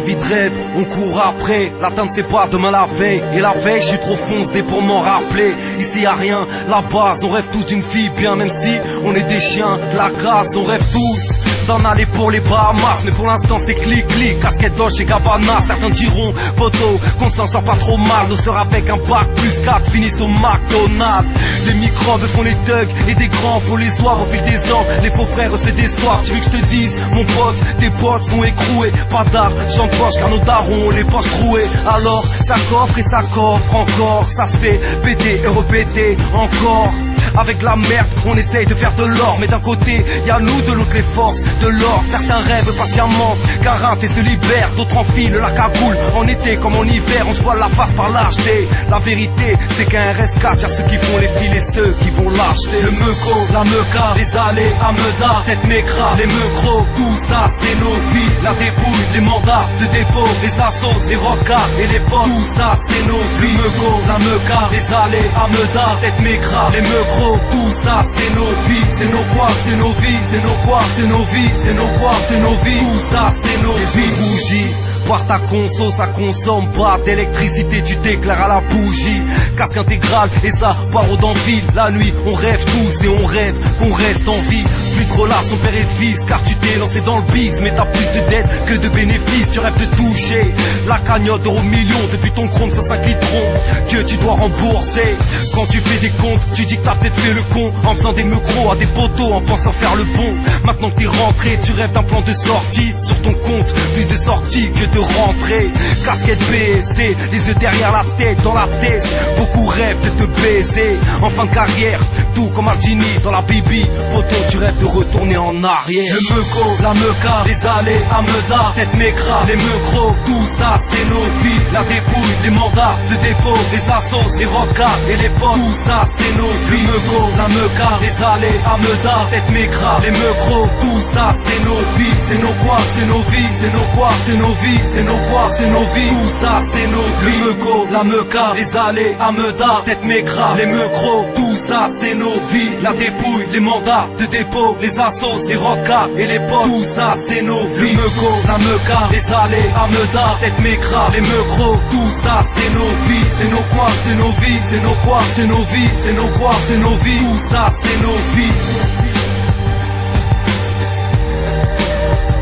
la vie de rêve, on court après. L'atteinte c'est pas demain la veille. Et la veille, je suis trop foncé pour m'en rappeler. Ici y'a rien, la base, on rêve tous d'une fille bien. Même si on est des chiens, de la grâce, on rêve tous d'en aller pour les Bahamas. Mais pour l'instant c'est clic-clic, casquette Dolce et Gabbana. Certains diront, poteau, qu'on s'en sort pas trop mal. Nos sœurs avec un bac plus 4 finissent au McDonald's. Les microbes font les thugs et des grands faut les soirs. Au fil des ans, les faux frères se déçoivent. Tu veux que je te dise, mon pote, tes potes sont écroués. Pas d'argent de poche car nos darons ont les poches trouées. Alors ça coffre et ça coffre encore. Ça se fait péter et répéter encore. Avec la merde, on essaye de faire de l'or. Mais d'un côté, y'a nous, de l'autre les forces de l'or. Certains rêvent patiemment, qu'un et se libèrent. D'autres enfilent la cagoule, en été comme en hiver. On se voit la face par l'acheter. La vérité, c'est qu'un RS4, y'a ceux qui font les fils et ceux qui vont l'acheter. Le meuco, la meuca, les allées à Meda, tête mécra, les meucros, tout ça c'est nos vies. La dépouille, les mandats de dépôt, les assos, les rocas et les potes, tout ça c'est nos vies. Le meuco, la meuca, les allées à Meda, tête mécra, les meucros, tout ça c'est nos vies, c'est nos quoi, c'est nos vies, c'est nos quoi, c'est nos vies, c'est nos quoi, c'est nos vies, tout ça c'est nos vies. Bougies, boire ta conso, ça consomme pas d'électricité, tu t'éclaires à la bougie. Casque intégral et ça part au d'envie. La nuit on rêve tous et on rêve qu'on reste en vie. Plus de relâche, père et fils, car tu t'es lancé dans le biz. Mais t'as plus de dettes que de bénéfices, tu rêves de toucher la cagnotte d'euros millions depuis ton chrome sur 5 litrons que tu dois rembourser. Quand tu fais des comptes, tu dis que t'as peut-être fait le con en faisant des meucros à des poteaux, en pensant faire le bon. Maintenant que t'es rentré, tu rêves d'un plan de sortie sur ton compte, plus de sorties que de rentrée. Casquette baissée, les yeux derrière la tête, dans la tête. Beaucoup rêvent de te baiser en fin de carrière, tout comme Martini dans la Bibi. Poteau, tu rêves de retourner en arrière. Le meuco, la meuca, les allées à Meda, tête mécra, les meucros, tout ça c'est nos vies. La dépouille, les mandats de dépôt, les assos, les rocas et les potes, tout ça c'est nos vies. Le meuco, la meuca, les allées à Meda, tête mécra, les meucros, tout ça c'est nos vies. C'est nos quoi, c'est nos vies, c'est nos quoi, c'est nos vies, c'est nos quoi, c'est nos vies, tout ça c'est nos vies. Le meuco, la meuca, les allées à Meda, tête mécra, les meucros, tout ça c'est nos vies. La dépouille, les mandats de dépôt, les assos, les rocas et les potes, tout ça c'est nos vies. Le meuco, la meuca, les allées à Meda, tête mécra, les meucros, tout ça c'est nos vies. C'est nos quoi, c'est nos vies, c'est nos quoi, c'est nos vies, c'est nos quoi, c'est nos vies, tout ça c'est nos vies.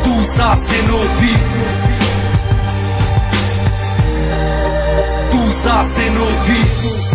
Tout ça c'est nos vies. Tout ça c'est nos vies.